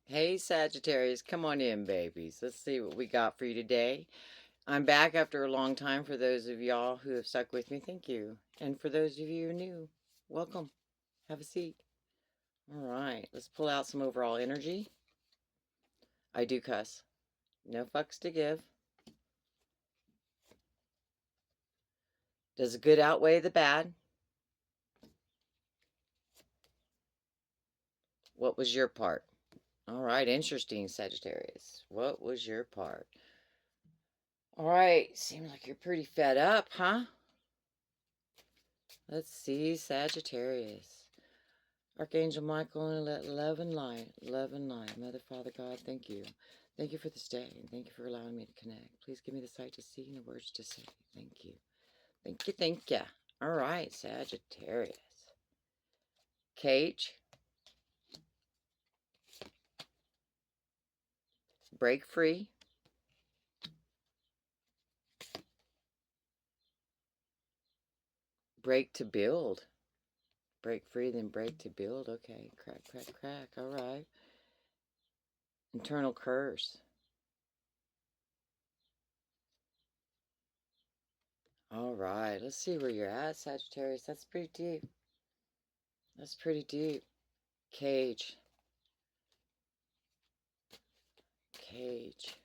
Hey Sagittarius, come on in, babies. Let's see what we got for you today. I'm back after a long time. For those of y'all who have stuck with me, thank you. And for those of you who are new, welcome. Have a seat. All right, let's pull out some overall energy. I do cuss. No fucks to give. Does the good outweigh the bad? What was your part? All right, interesting, Sagittarius. What was your part? All right, seems like you're pretty fed up, huh? Let's see, Sagittarius. Archangel Michael, and let love and light. Mother, Father, God, thank you. Thank you for this day, and thank you for allowing me to connect. Please give me the sight to see and the words to say. Thank you. Thank you, thank you. All right, Sagittarius. Cage. Break free. Break to build. Break free, then break to build. Okay, crack, crack, crack. All right. Internal curse. All right, let's see where you're at, Sagittarius. That's pretty deep. That's pretty deep. Cage. Cage.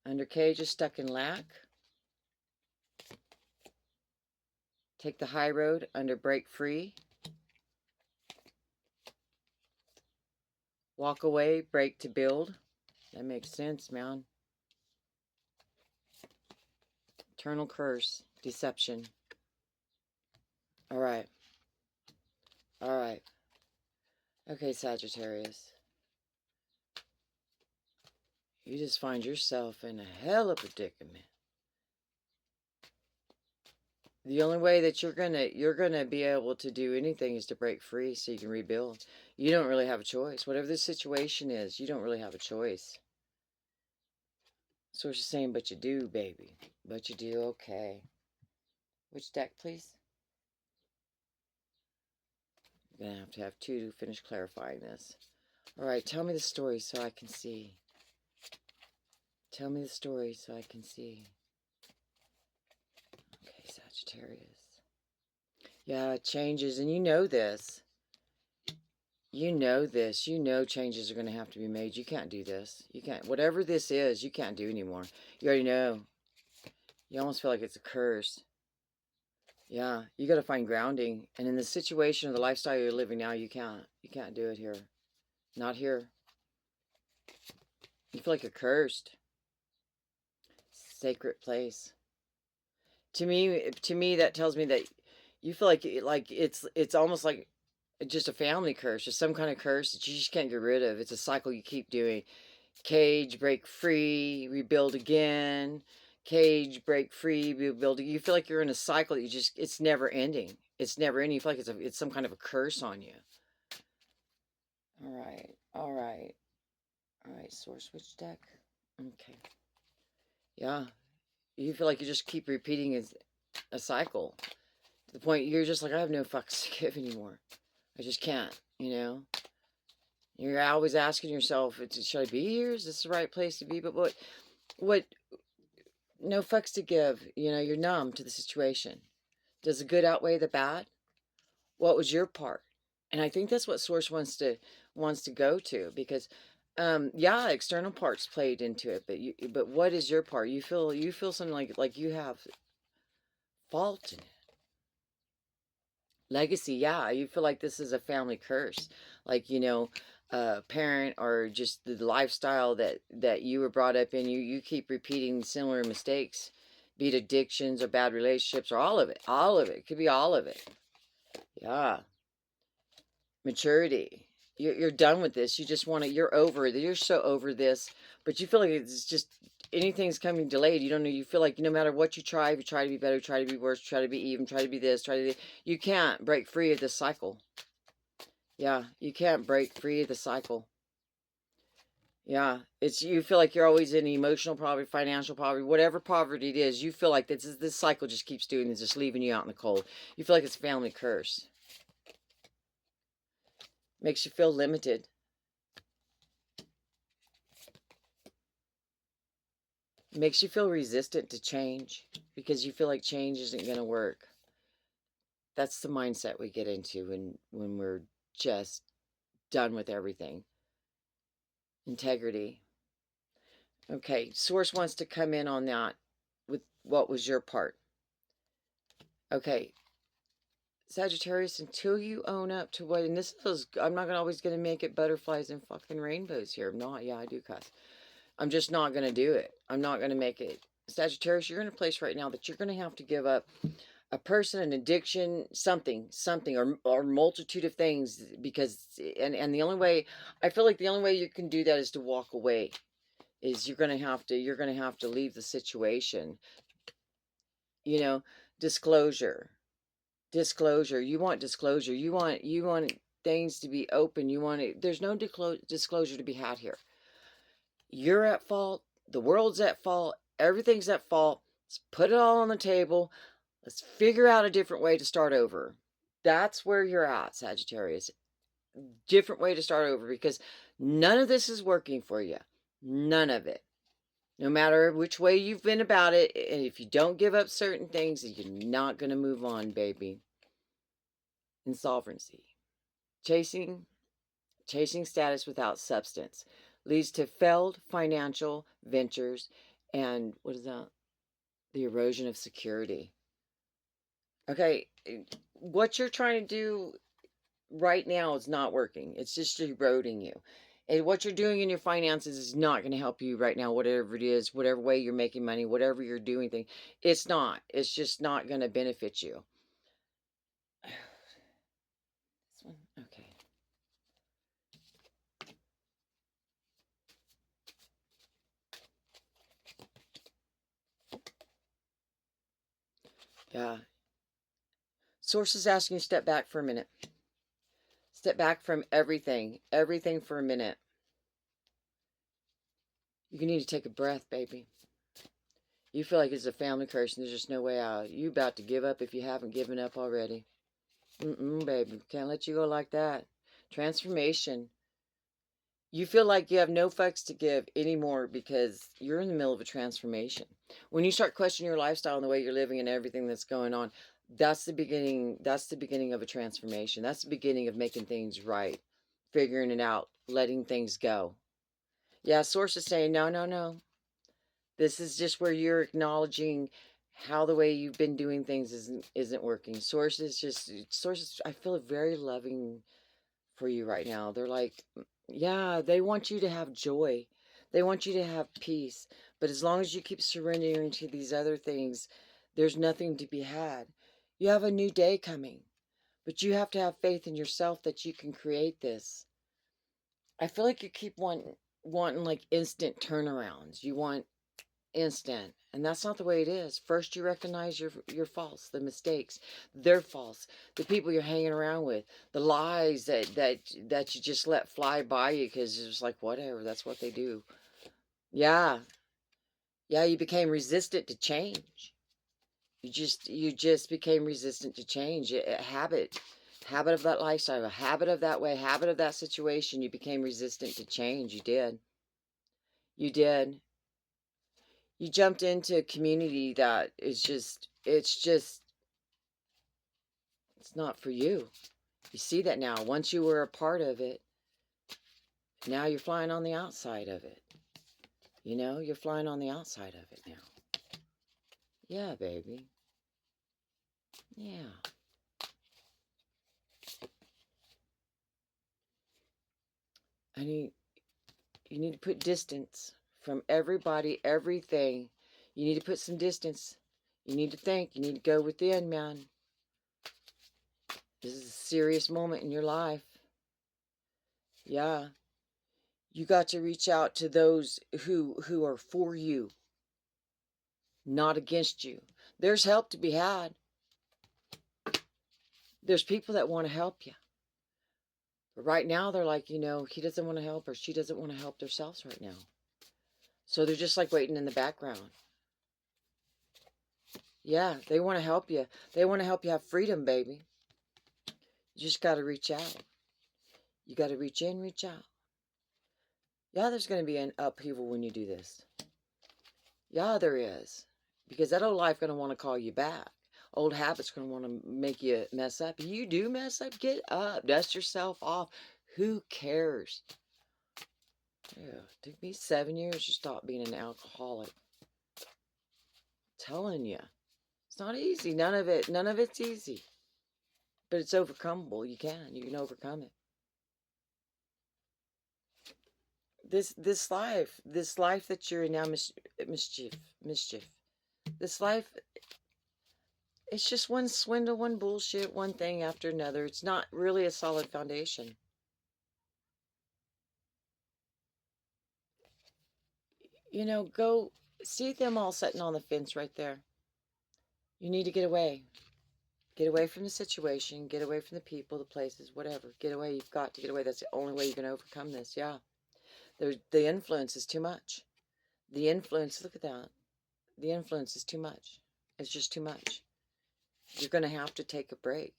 Under cage is stuck in lack. Take the high road under break free. Walk away, break to build. That makes sense, man. Eternal curse, deception. All right. All right. Okay, Sagittarius. You just find yourself in a hell of a predicament. The only way that you're gonna be able to do anything is to break free so you can rebuild. You don't really have a choice. Whatever the situation is, you don't really have a choice. So she's saying, but you do, baby. But you do, okay. Which deck, please? I'm gonna have to have two to finish clarifying this. All right, tell me the story so I can see. Tell me the story so I can see. Okay, Sagittarius. Yeah, it changes, and you know this. You know this. You know changes are going to have to be made. You can't do this. You can't. Whatever this is, you can't do anymore. You already know. You almost feel like it's a curse. Yeah, you got to find grounding. And in the situation of the lifestyle you're living now, you can't. You can't do it here. Not here. You feel like you're cursed. Sacred place. To me, that tells me that you feel like it's almost like just a family curse, just some kind of curse that you just can't get rid of. It's a cycle you keep doing. Cage, break free, rebuild again. Cage, break free, rebuild. You feel like you're in a cycle that it's never ending. It's never ending. You feel like it's some kind of a curse on you. All right, all right, all right. Source switch deck. Okay. Yeah, you feel like you just keep repeating a cycle to the point you're just like, I have no fucks to give anymore. I just can't, you know? You're always asking yourself, should I be here? Is this the right place to be? But what, no fucks to give. You know, you're numb to the situation. Does the good outweigh the bad? What was your part? And I think that's what Source wants to go to, because yeah, external parts played into it, but what is your part? You feel something like you have fault in it. Legacy, yeah, you feel like this is a family curse, like, you know, parent, or just the lifestyle that you were brought up in. You keep repeating similar mistakes, be it addictions or bad relationships, or all of it. All of it, it could be all of it. Yeah. Maturity. You're done with this. You just want to, you're over it. You're so over this, but you feel like it's just, anything's coming delayed. You don't know. You feel like no matter what you try, if you try to be better, try to be worse, try to be even, try to be this, try to be, you can't break free of this cycle. Yeah, you can't break free of the cycle. Yeah, it's, you feel like you're always in emotional poverty, financial poverty, whatever poverty it is. You feel like this cycle just keeps doing this, just leaving you out in the cold. You feel like it's a family curse. Makes you feel limited. Makes you feel resistant to change because you feel like change isn't going to work. That's the mindset we get into when we're just done with everything. Integrity. Okay, Source wants to come in on that with what was your part. Okay, Sagittarius, until you own up to what, and this is, I'm not always going to make it butterflies and fucking rainbows here. I'm not, yeah, I do cuss. I'm just not going to do it. I'm not going to make it. Sagittarius, you're in a place right now that you're going to have to give up a person, an addiction, something, or multitude of things, because, and the only way, I feel like the only way you can do that is to walk away, is you're going to have to leave the situation, you know, disclosure. Disclosure. You want disclosure. You want things to be open. You want it. There's no disclosure to be had here. You're at fault. The world's at fault. Everything's at fault. Let's put it all on the table. Let's figure out a different way to start over. That's where you're at, Sagittarius. Different way to start over, because none of this is working for you. None of it. No matter which way you've been about it, and if you don't give up certain things, you're not going to move on, baby. Insolvency. Chasing status without substance leads to failed financial ventures and, what is that? The erosion of security. Okay, what you're trying to do right now is not working. It's just eroding you. And what you're doing in your finances is not going to help you right now, whatever it is, whatever way you're making money, whatever you're doing thing. It's not. It's just not going to benefit you. This one, okay. Yeah. Source is asking you to step back for a minute. Step back from everything. Everything for a minute. You need to take a breath, baby. You feel like it's a family curse and there's just no way out. You about to give up if you haven't given up already. Baby. Can't let you go like that. Transformation. You feel like you have no fucks to give anymore because you're in the middle of a transformation. When you start questioning your lifestyle and the way you're living and everything that's going on, that's the beginning. That's the beginning of a transformation. That's the beginning of making things right, figuring it out, letting things go. Yeah, Source is saying, no, no, no. This is just where you're acknowledging how the way you've been doing things isn't working. Source is, I feel very loving for you right now. They're like, yeah, they want you to have joy. They want you to have peace. But as long as you keep surrendering to these other things, there's nothing to be had. You have a new day coming, but you have to have faith in yourself that you can create this. I feel like you keep wanting like instant turnarounds. You want instant, and that's not the way it is. First you recognize your faults, the mistakes, their faults, the people you're hanging around with, the lies that you just let fly by you because it's just like, whatever, that's what they do. Yeah, you became resistant to change. You just became resistant to change. A habit of that lifestyle, a habit of that way, habit of that situation. You became resistant to change. You did. You jumped into a community that is it's not for you. You see that now. Once you were a part of it, now you're flying on the outside of it. You're flying on the outside of it now. Yeah, baby. Yeah. I need You need to put distance from everybody, everything. You need to put some distance. You need to think. You need to go within, man. This is a serious moment in your life. Yeah. You got to reach out to those who are for you, not against you. There's help to be had. There's people that want to help you. But right now, they're like, he doesn't want to help or she doesn't want to help themselves right now. So they're just like waiting in the background. Yeah, they want to help you. They want to help you have freedom, baby. You just got to reach out. You got to reach in, reach out. Yeah, there's going to be an upheaval when you do this. Yeah, there is. Because that old life going to want to call you back. Old habits going to want to make you mess up. You do mess up, get up, dust yourself off. Who cares? Yeah, it took me 7 years to stop being an alcoholic. I'm telling you, it's not easy. None of it's easy. But it's overcomable. You can overcome it. This life that you're in now, mischief. This life, it's just one swindle, one bullshit, one thing after another. It's not really a solid foundation. Go see them all sitting on the fence right there. You need to get away. Get away from the situation. Get away from the people, the places, whatever. Get away. You've got to get away. That's the only way you're going to overcome this. Yeah. The influence is too much. The influence, look at that. The influence is too much. It's just too much. You're going to have to take a break.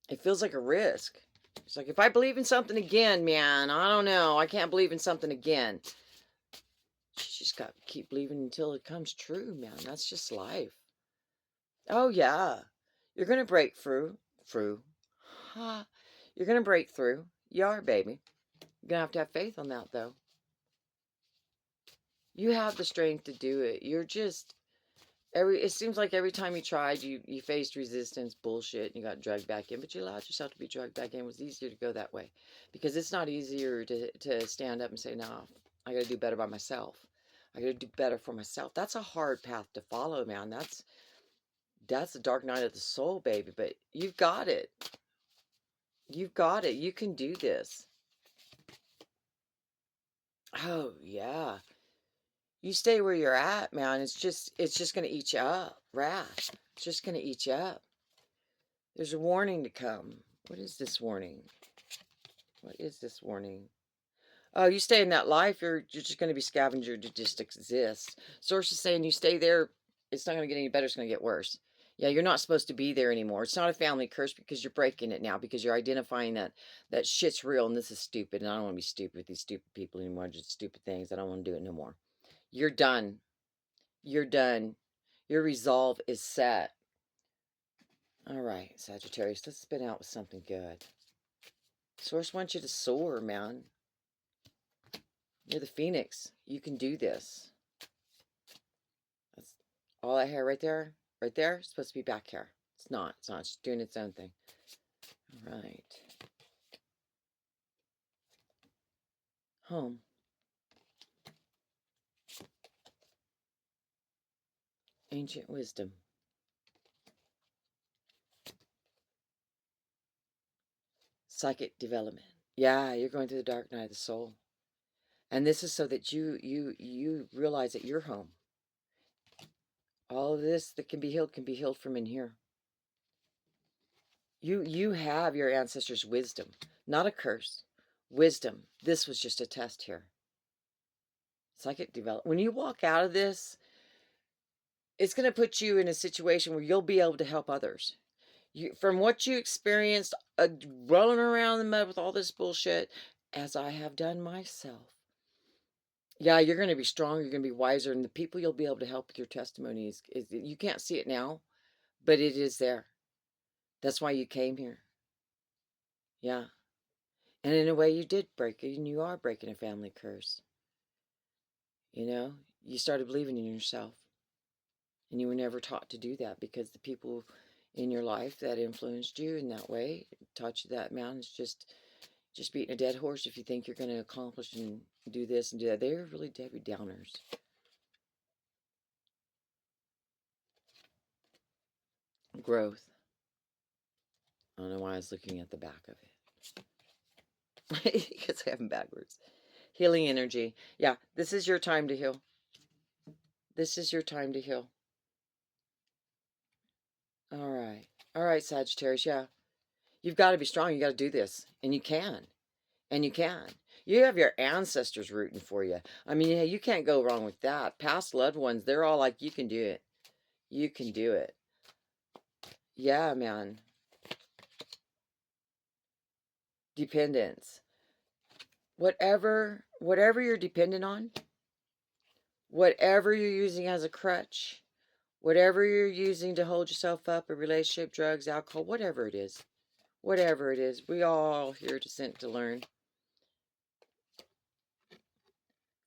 It feels like a risk. It's like, if I believe in something again, man, I don't know. I can't believe in something again. You just got to keep believing until it comes true, man. That's just life. Oh, yeah. You're going to break through. You're going to break through. You are, baby. You're going to have faith on that, though. You have the strength to do it. You're just... It seems like every time you tried, you faced resistance, bullshit, and you got dragged back in. But you allowed yourself to be dragged back in. It was easier to go that way. Because it's not easier to stand up and say, no, I got to do better by myself. I got to do better for myself. That's a hard path to follow, man. That's the dark night of the soul, baby. But you've got it. You've got it. You can do this. Oh, yeah. You stay where you're at, man. It's just going to eat you up. Wrath. It's just going to eat you up. There's a warning to come. What is this warning? What is this warning? Oh, you stay in that life, you're just going to be scavenger to just exist. Source is saying you stay there, it's not going to get any better, it's going to get worse. Yeah, you're not supposed to be there anymore. It's not a family curse because you're breaking it now, because you're identifying that shit's real and this is stupid, and I don't want to be stupid with these stupid people anymore, just stupid things. I don't want to do it no more. You're done. You're done. Your resolve is set. All right, Sagittarius, let's spin out with something good. Source wants you to soar, man. You're the phoenix. You can do this. That's all that hair right there. Right there. It's supposed to be back hair. It's not. It's not. It's doing its own thing. All right. Home. Ancient wisdom. Psychic development. Yeah, you're going through the dark night of the soul. And this is so that you realize that you're home. All of this that can be healed from in here. You have your ancestors' wisdom, not a curse. Wisdom. This was just a test here. Psychic development. When you walk out of this, it's going to put you in a situation where you'll be able to help others. From what you experienced, rolling around in the mud with all this bullshit, as I have done myself. Yeah, you're going to be stronger, you're going to be wiser, and the people you'll be able to help with your testimony is you can't see it now, but it is there. That's why you came here. Yeah. And in a way you did break it, and you are breaking a family curse. You started believing in yourself. And you were never taught to do that, because the people in your life that influenced you in that way taught you that, man, it's just beating a dead horse if you think you're going to accomplish and do this and do that. They're really Debbie Downers. Growth. I don't know why I was looking at the back of it. Because I have them backwards. Healing energy. Yeah, this is your time to heal. This is your time to heal. All right. All right, Sagittarius, yeah. You've got to be strong. You got to do this. And you can. And you can. You have your ancestors rooting for you. I mean, yeah, you can't go wrong with that. Past loved ones, they're all like, you can do it. You can do it. Yeah, man. dependence. Whatever you're dependent on, whatever you're using as a crutch, whatever you're using to hold yourself up, a relationship, drugs, alcohol, whatever it is, we all here to sent to learn.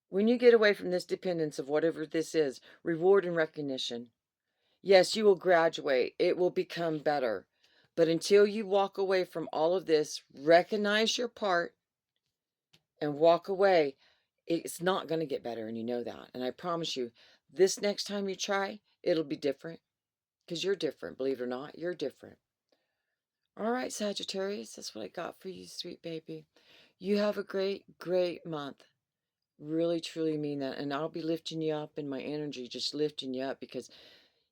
When you get away from this dependence of whatever this is, reward and recognition, yes, you will graduate. It will become better. But until you walk away from all of this, recognize your part and walk away, it's not going to get better, and you know that. And I promise you, this next time you try, it'll be different. Because you're different, believe it or not, you're different. All right, Sagittarius, that's what I got for you, sweet baby. You have a great, great month. Really, truly mean that. And I'll be lifting you up in my energy, just lifting you up because,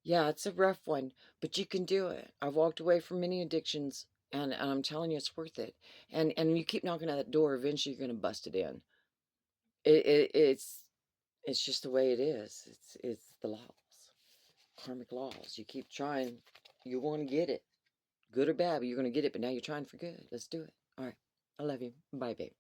yeah, it's a rough one, but you can do it. I've walked away from many addictions, and I'm telling you, it's worth it. And you keep knocking at that door, eventually you're going to bust it in. It's just the way it is. It's the laws, karmic laws. You keep trying, you want to get it, good or bad, but you're going to get it. But now you're trying for good. Let's do it. All right. I love you. Bye, babe.